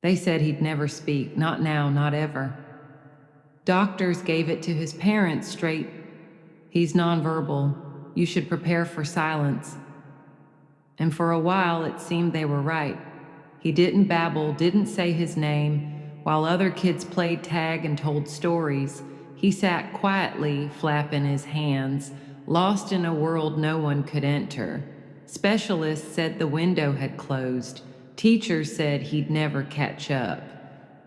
They said he'd never speak, not now, not ever. Doctors gave it to his parents straight. He's nonverbal. You should prepare for silence. And for a while, it seemed they were right. He didn't babble, didn't say his name. While other kids played tag and told stories, he sat quietly, flapping his hands, lost in a world no one could enter. Specialists said the window had closed. Teachers said he'd never catch up.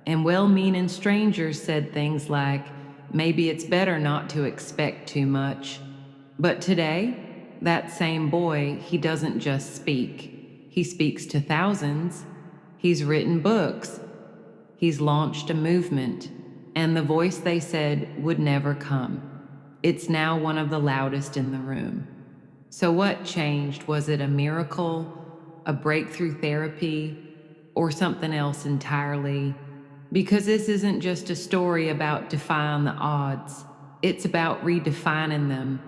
And well-meaning strangers said things like, maybe it's better not to expect too much. But today, that same boy, he doesn't just speak. He speaks to thousands. He's written books. He's launched a movement. And the voice they said would never come. It's now one of the loudest in the room. So what changed? Was it a miracle, a breakthrough therapy, or something else entirely? Because this isn't just a story about defying the odds. It's about redefining them.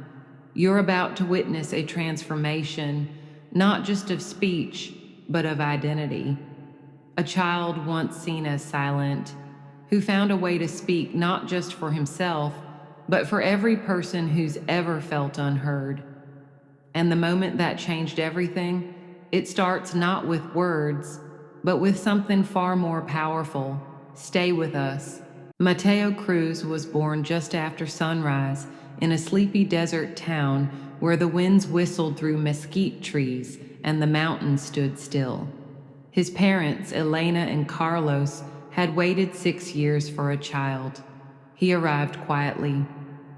You're about to witness a transformation, not just of speech, but of identity. A child once seen as silent, who found a way to speak not just for himself, but for every person who's ever felt unheard. And the moment that changed everything, it starts not with words, but with something far more powerful. Stay with us. Mateo Cruz was born just after sunrise in a sleepy desert town where the winds whistled through mesquite trees and the mountains stood still. His parents, Elena and Carlos, had waited 6 years for a child. He arrived quietly,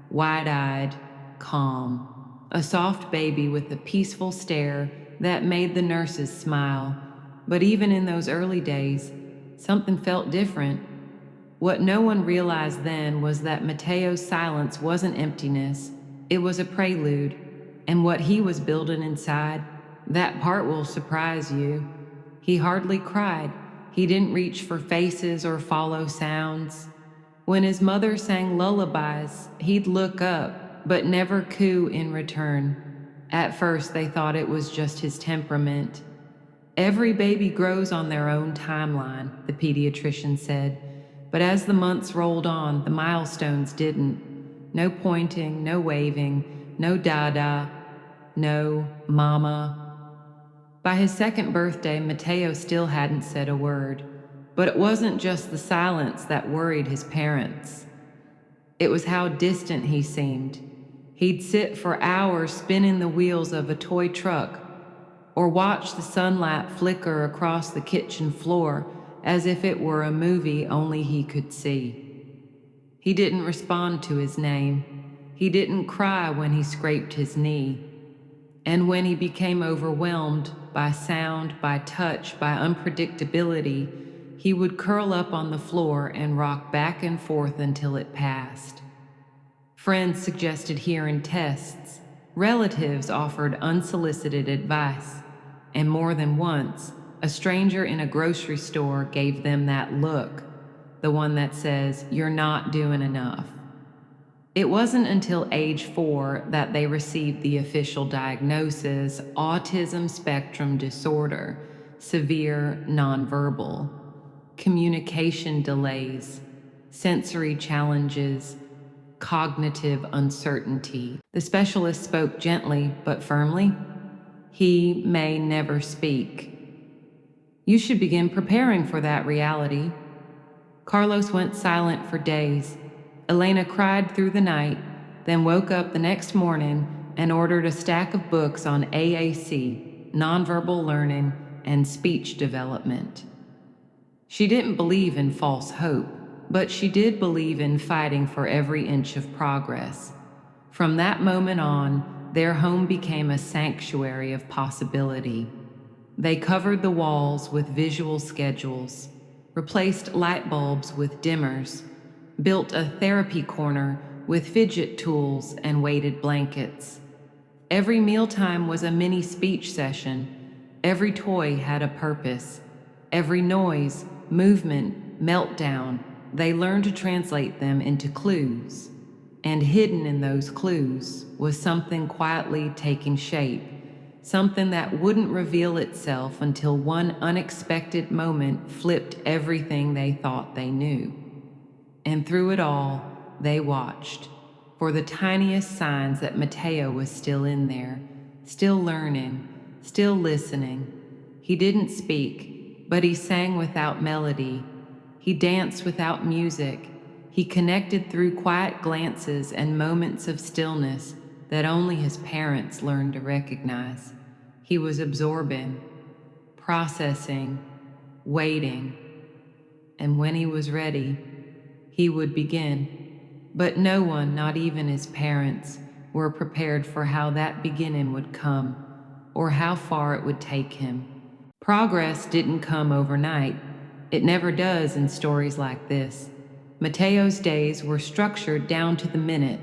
wide-eyed, calm, a soft baby with a peaceful stare that made the nurses smile. But even in those early days, something felt different. What no one realized then was that Mateo's silence wasn't emptiness, it was a prelude. And what he was building inside, that part will surprise you. He hardly cried. He didn't reach for faces or follow sounds. When his mother sang lullabies, he'd look up, but never coo in return. At first, they thought it was just his temperament. Every baby grows on their own timeline, the pediatrician said. But as the months rolled on, the milestones didn't. No pointing, no waving, no dada, no mama. By his second birthday, Mateo still hadn't said a word. But it wasn't just the silence that worried his parents. It was how distant he seemed. He'd sit for hours spinning the wheels of a toy truck, or watch the sunlight flicker across the kitchen floor as if it were a movie only he could see. He didn't respond to his name. He didn't cry when he scraped his knee. And when he became overwhelmed by sound, by touch, by unpredictability, he would curl up on the floor and rock back and forth until it passed. Friends suggested hearing tests. Relatives offered unsolicited advice. And more than once, a stranger in a grocery store gave them that look, the one that says, "You're not doing enough." It wasn't until age 4 that they received the official diagnosis, autism spectrum disorder, severe nonverbal, communication delays, sensory challenges, cognitive uncertainty. The specialist spoke gently but firmly. He may never speak. You should begin preparing for that reality. Carlos went silent for days. Elena cried through the night, then woke up the next morning and ordered a stack of books on AAC, nonverbal learning, and speech development. She didn't believe in false hope, but she did believe in fighting for every inch of progress. From that moment on, their home became a sanctuary of possibility. They covered the walls with visual schedules, replaced light bulbs with dimmers, built a therapy corner with fidget tools and weighted blankets. Every mealtime was a mini speech session. Every toy had a purpose. Every noise, movement, meltdown, they learned to translate them into clues. And hidden in those clues was something quietly taking shape, something that wouldn't reveal itself until one unexpected moment flipped everything they thought they knew. And through it all, they watched for the tiniest signs that Mateo was still in there, still learning, still listening. He didn't speak, but he sang without melody. He danced without music. He connected through quiet glances and moments of stillness that only his parents learned to recognize. He was absorbing, processing, waiting, and when he was ready, he would begin. But no one, not even his parents, were prepared for how that beginning would come, or how far it would take him. Progress didn't come overnight. It never does in stories like this. Mateo's days were structured down to the minute.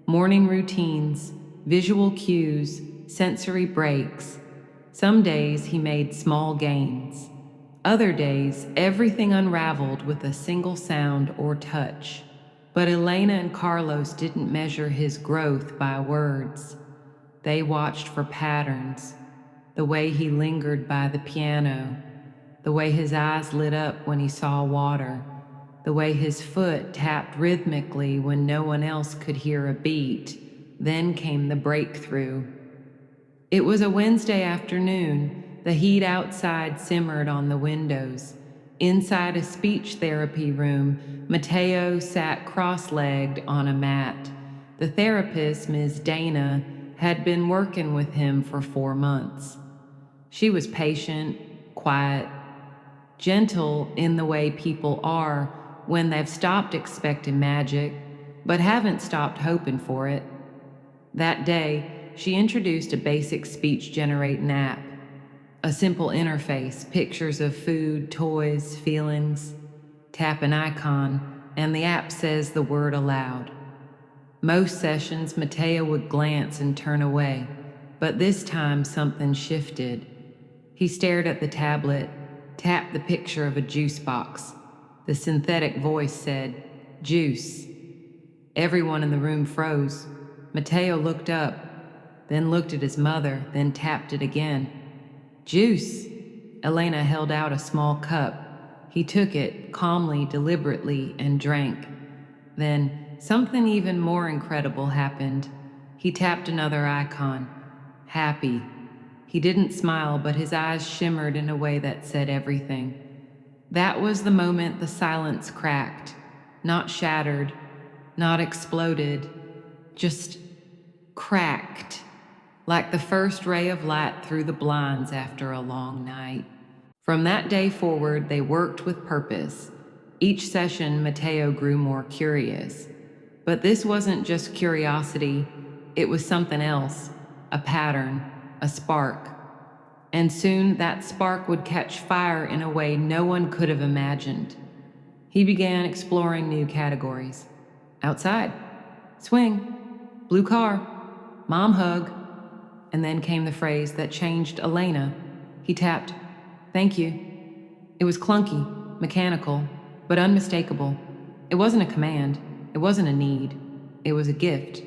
Morning routines, visual cues, sensory breaks. Some days he made small gains. Other days, everything unraveled with a single sound or touch. But Elena and Carlos didn't measure his growth by words. They watched for patterns, the way he lingered by the piano, the way his eyes lit up when he saw water, the way his foot tapped rhythmically when no one else could hear a beat. Then came the breakthrough. It was a Wednesday afternoon. The heat outside simmered on the windows. Inside a speech therapy room, Mateo sat cross-legged on a mat. The therapist, Ms. Dana, had been working with him for 4 months. She was patient, quiet, gentle in the way people are when they've stopped expecting magic, but haven't stopped hoping for it. That day, she introduced a basic speech-generating app. A simple interface, pictures of food, toys, feelings. Tap an icon, and the app says the word aloud. Most sessions, Mateo would glance and turn away, but this time something shifted. He stared at the tablet, tapped the picture of a juice box. The synthetic voice said, "Juice." Everyone in the room froze. Mateo looked up, then looked at his mother, then tapped it again. "Juice." Elena held out a small cup. He took it, calmly, deliberately, and drank. Then, something even more incredible happened. He tapped another icon. Happy. He didn't smile, but his eyes shimmered in a way that said everything. That was the moment the silence cracked. Not shattered, not exploded, just cracked. Like the first ray of light through the blinds after a long night. From that day forward, they worked with purpose. Each session, Mateo grew more curious. But this wasn't just curiosity, it was something else, a pattern, a spark. And soon that spark would catch fire in a way no one could have imagined. He began exploring new categories. Outside, swing, blue car, mom hug. And then came the phrase that changed Elena. He tapped, "Thank you." It was clunky, mechanical, but unmistakable. It wasn't a command. It wasn't a need. It was a gift.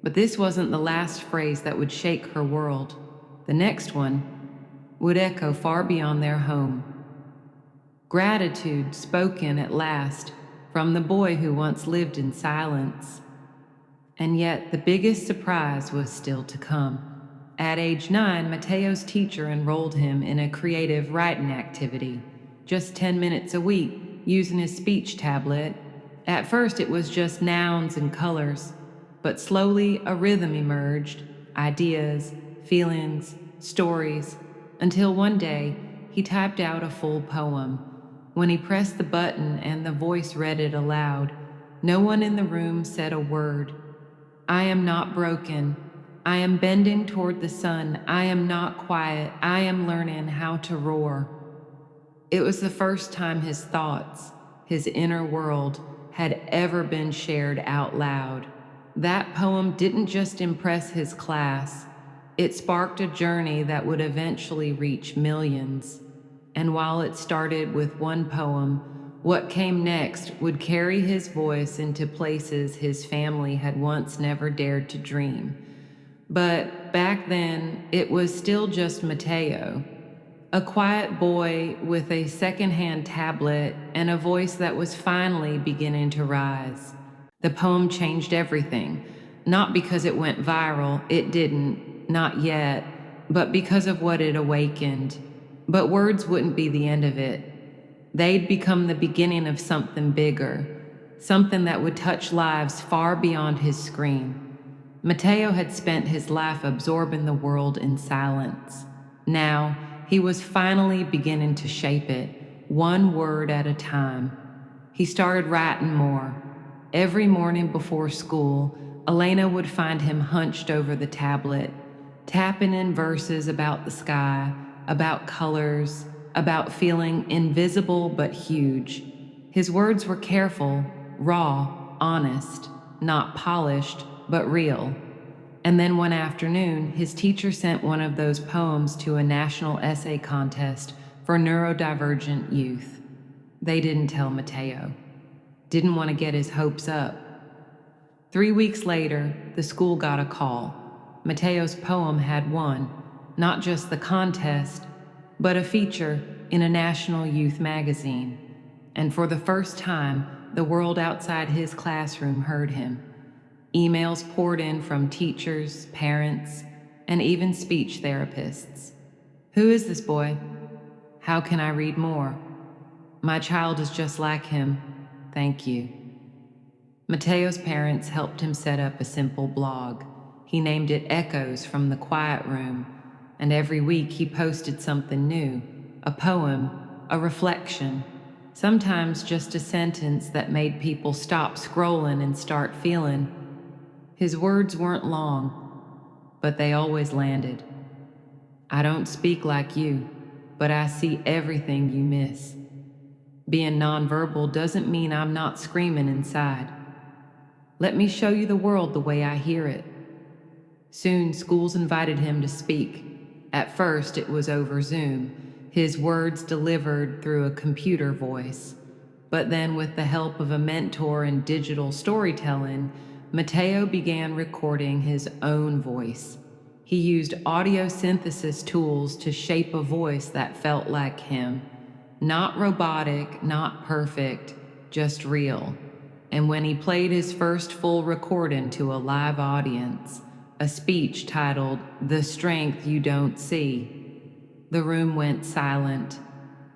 But this wasn't the last phrase that would shake her world. The next one would echo far beyond their home. Gratitude spoken at last from the boy who once lived in silence. And yet the biggest surprise was still to come. At age 9, Mateo's teacher enrolled him in a creative writing activity, just 10 minutes a week, using his speech tablet. At first it was just nouns and colors, but slowly a rhythm emerged, ideas, feelings, stories, until one day he typed out a full poem. When he pressed the button and the voice read it aloud, no one in the room said a word. "I am not broken. I am bending toward the sun. I am not quiet. I am learning how to roar." It was the first time his thoughts, his inner world, had ever been shared out loud. That poem didn't just impress his class. It sparked a journey that would eventually reach millions. And while it started with one poem, what came next would carry his voice into places his family had once never dared to dream. But back then, it was still just Mateo, a quiet boy with a secondhand tablet and a voice that was finally beginning to rise. The poem changed everything, not because it went viral, it didn't, not yet, but because of what it awakened. But words wouldn't be the end of it. They'd become the beginning of something bigger, something that would touch lives far beyond his screen. Mateo had spent his life absorbing the world in silence. Now, he was finally beginning to shape it, one word at a time. He started writing more. Every morning before school, Elena would find him hunched over the tablet, tapping in verses about the sky, about colors, about feeling invisible but huge. His words were careful, raw, honest, not polished, but real. And then one afternoon, his teacher sent one of those poems to a national essay contest for neurodivergent youth. They didn't tell Mateo. Didn't want to get his hopes up. 3 weeks later, the school got a call. Mateo's poem had won, not just the contest, but a feature in a national youth magazine. And for the first time, the world outside his classroom heard him. Emails poured in from teachers, parents, and even speech therapists. Who is this boy? How can I read more? My child is just like him. Thank you. Mateo's parents helped him set up a simple blog. He named it Echoes from the Quiet Room, and every week he posted something new, a poem, a reflection, sometimes just a sentence that made people stop scrolling and start feeling. His words weren't long, but they always landed. I don't speak like you, but I see everything you miss. Being nonverbal doesn't mean I'm not screaming inside. Let me show you the world the way I hear it. Soon, schools invited him to speak. At first, it was over Zoom, his words delivered through a computer voice. But then, with the help of a mentor in digital storytelling, Mateo began recording his own voice. He used audio synthesis tools to shape a voice that felt like him. Not robotic, not perfect, just real. And when he played his first full recording to a live audience, a speech titled, "The Strength You Don't See," the room went silent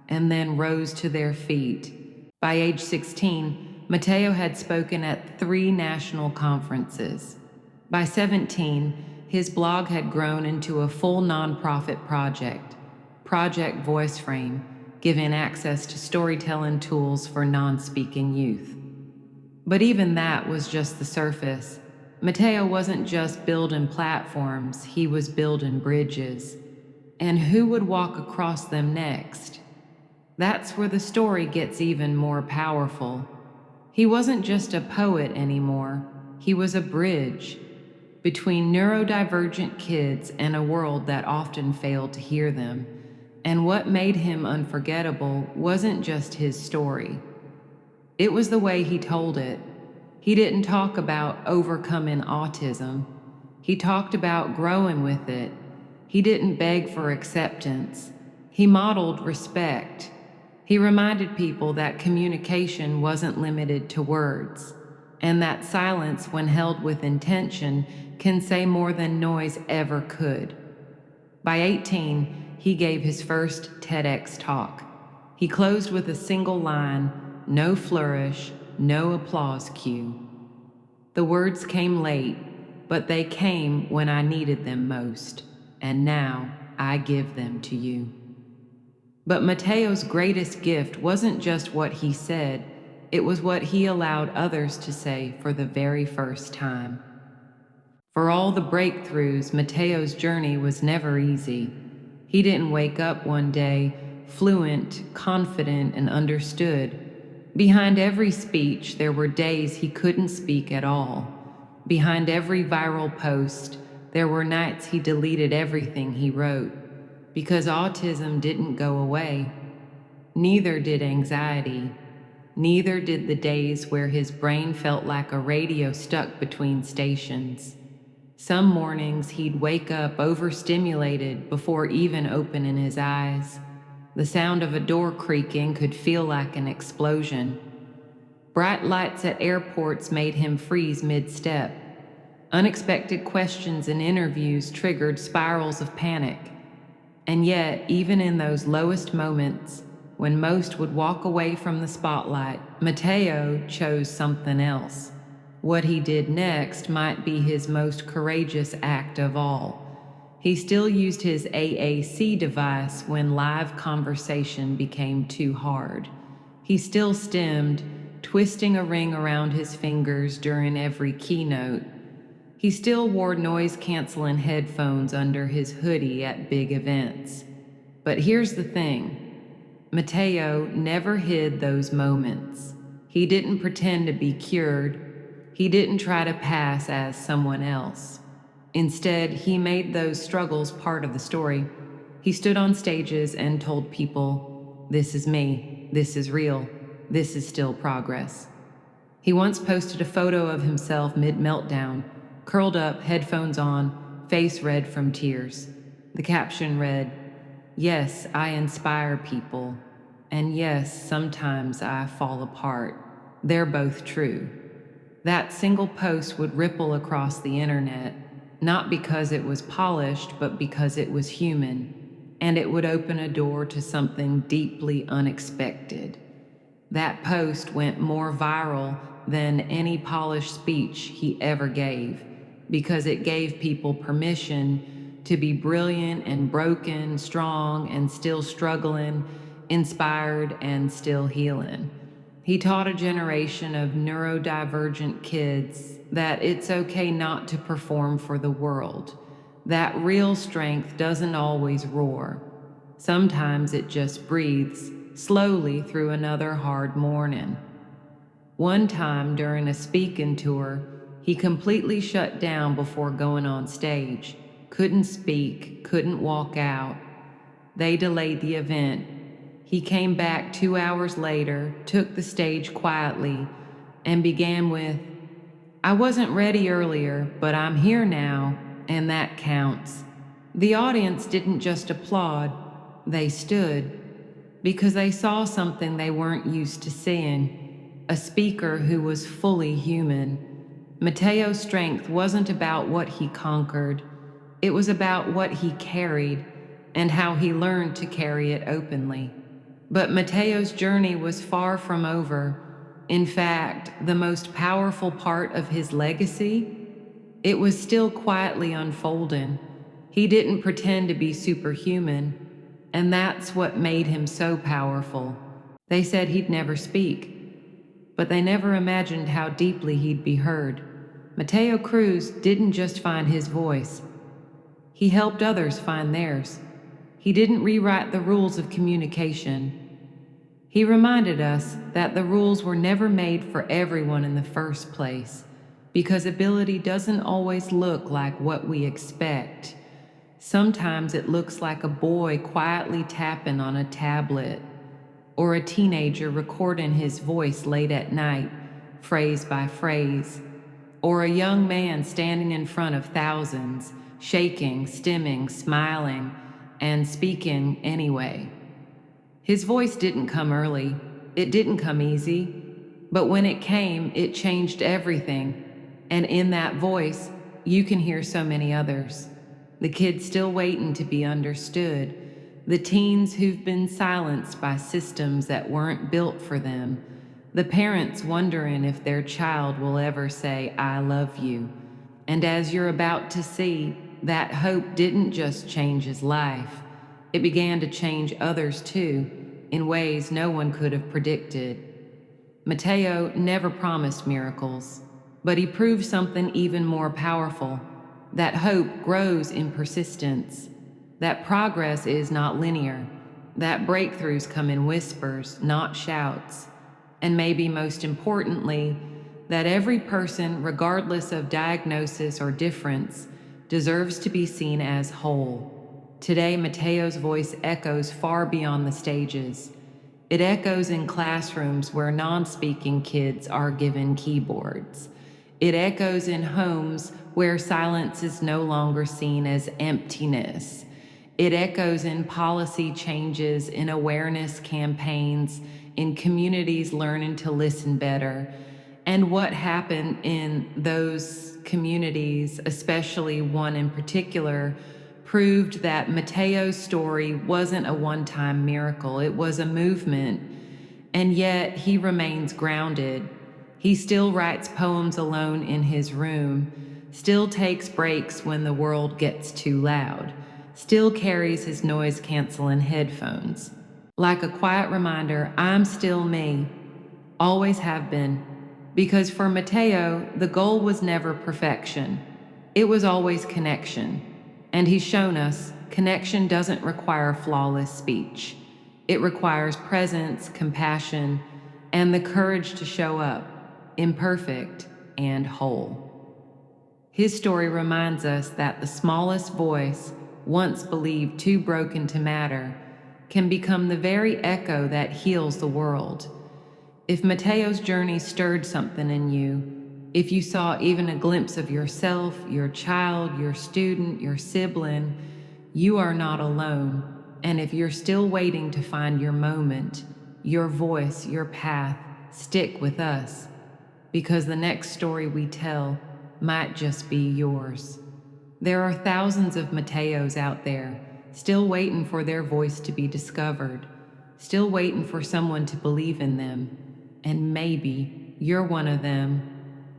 and then rose to their feet. By age 16, Mateo had spoken at 3 national conferences. By 17, his blog had grown into a full nonprofit project, Project Voice Frame, giving access to storytelling tools for non-speaking youth. But even that was just the surface. Mateo wasn't just building platforms, he was building bridges. And who would walk across them next? That's where the story gets even more powerful. He wasn't just a poet anymore, he was a bridge between neurodivergent kids and a world that often failed to hear them. And what made him unforgettable wasn't just his story. It was the way he told it. He didn't talk about overcoming autism. He talked about growing with it. He didn't beg for acceptance. He modeled respect. He reminded people that communication wasn't limited to words, and that silence, when held with intention, can say more than noise ever could. By 18, he gave his first TEDx talk. He closed with a single line, no flourish, no applause cue. The words came late, but they came when I needed them most, and now I give them to you. But Mateo's greatest gift wasn't just what he said, it was what he allowed others to say for the very first time. For all the breakthroughs, Mateo's journey was never easy. He didn't wake up one day fluent, confident, and understood. Behind every speech, there were days he couldn't speak at all. Behind every viral post, there were nights he deleted everything he wrote, because autism didn't go away. Neither did anxiety. Neither did the days where his brain felt like a radio stuck between stations. Some mornings he'd wake up overstimulated before even opening his eyes. The sound of a door creaking could feel like an explosion. Bright lights at airports made him freeze mid-step. Unexpected questions in interviews triggered spirals of panic. And yet, even in those lowest moments, when most would walk away from the spotlight, Mateo chose something else. What he did next might be his most courageous act of all. He still used his AAC device when live conversation became too hard. He still stemmed, twisting a ring around his fingers during every keynote. He still wore noise-canceling headphones under his hoodie at big events. But here's the thing. Mateo never hid those moments. He didn't pretend to be cured. He didn't try to pass as someone else. Instead, he made those struggles part of the story. He stood on stages and told people, "This is me. This is real. This is still progress." He once posted a photo of himself mid-meltdown, curled up, headphones on, face red from tears. The caption read, "Yes, I inspire people. And yes, sometimes I fall apart. They're both true." That single post would ripple across the internet, not because it was polished, but because it was human, and it would open a door to something deeply unexpected. That post went more viral than any polished speech he ever gave, because it gave people permission to be brilliant and broken, strong and still struggling, inspired and still healing. He taught a generation of neurodivergent kids that it's okay not to perform for the world, that real strength doesn't always roar. Sometimes it just breathes slowly through another hard morning. One time during a speaking tour, he completely shut down before going on stage. Couldn't speak, couldn't walk out. They delayed the event. He came back 2 hours later, took the stage quietly, and began with, "I wasn't ready earlier, but I'm here now, and that counts." The audience didn't just applaud, they stood, because they saw something they weren't used to seeing, a speaker who was fully human. Mateo's strength wasn't about what he conquered, it was about what he carried and how he learned to carry it openly. But Mateo's journey was far from over. In fact, the most powerful part of his legacy, it was still quietly unfolding. He didn't pretend to be superhuman, and that's what made him so powerful. They said he'd never speak, but they never imagined how deeply he'd be heard. Mateo Cruz didn't just find his voice, he helped others find theirs. He didn't rewrite the rules of communication. He reminded us that the rules were never made for everyone in the first place, because ability doesn't always look like what we expect. Sometimes it looks like a boy quietly tapping on a tablet, or a teenager recording his voice late at night, phrase by phrase, or a young man standing in front of thousands, shaking, stimming, smiling, and speaking anyway. His voice didn't come early, it didn't come easy, but when it came, it changed everything. And in that voice, you can hear so many others. The kids still waiting to be understood, the teens who've been silenced by systems that weren't built for them, the parents wondering if their child will ever say, "I love you." And as you're about to see, that hope didn't just change his life, it began to change others too, in ways no one could have predicted. Mateo never promised miracles, but he proved something even more powerful, that hope grows in persistence, that progress is not linear, that breakthroughs come in whispers, not shouts, and maybe most importantly, that every person, regardless of diagnosis or difference, deserves to be seen as whole. Today, Mateo's voice echoes far beyond the stages. It echoes in classrooms where non-speaking kids are given keyboards. It echoes in homes where silence is no longer seen as emptiness. It echoes in policy changes, in awareness campaigns, in communities learning to listen better. And what happened in those communities, especially one in particular, proved that Mateo's story wasn't a one-time miracle. It was a movement, and yet he remains grounded. He still writes poems alone in his room, still takes breaks when the world gets too loud, still carries his noise-canceling headphones. Like a quiet reminder, I'm still me, always have been, because for Mateo, the goal was never perfection. It was always connection. And he's shown us connection doesn't require flawless speech. It requires presence, compassion, and the courage to show up, imperfect and whole. His story reminds us that the smallest voice, once believed too broken to matter, can become the very echo that heals the world. If Mateo's journey stirred something in you, if you saw even a glimpse of yourself, your child, your student, your sibling, you are not alone. And if you're still waiting to find your moment, your voice, your path, stick with us, because the next story we tell might just be yours. There are thousands of Mateos out there, still waiting for their voice to be discovered, still waiting for someone to believe in them. And maybe you're one of them.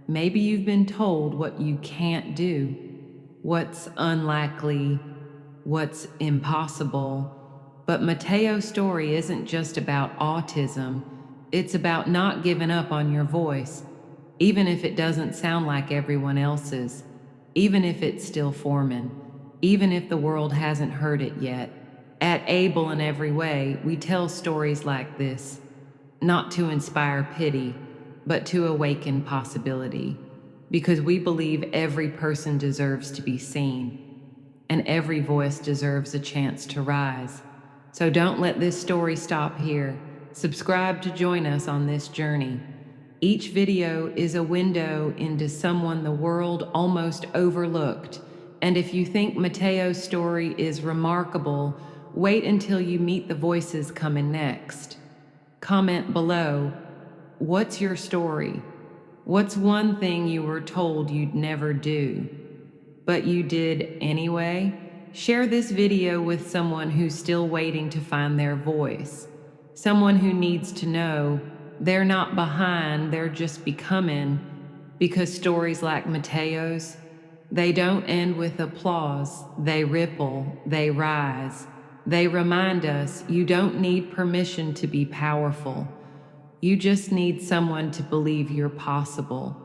Maybe you've been told what you can't do, what's unlikely, what's impossible. But Mateo's story isn't just about autism. It's about not giving up on your voice, even if it doesn't sound like everyone else's, even if it's still forming, even if the world hasn't heard it yet. At Able in Every Way, we tell stories like this, not to inspire pity, but to awaken possibility, because we believe every person deserves to be seen, and every voice deserves a chance to rise. So don't let this story stop here. Subscribe to join us on this journey. Each video is a window into someone the world almost overlooked, and if you think Mateo's story is remarkable, wait until you meet the voices coming next. Comment below, what's your story? What's one thing you were told you'd never do, but you did anyway? Share this video with someone who's still waiting to find their voice, someone who needs to know they're not behind, they're just becoming, because stories like Mateo's, they don't end with applause, they ripple, they rise. They remind us you don't need permission to be powerful. You just need someone to believe you're possible.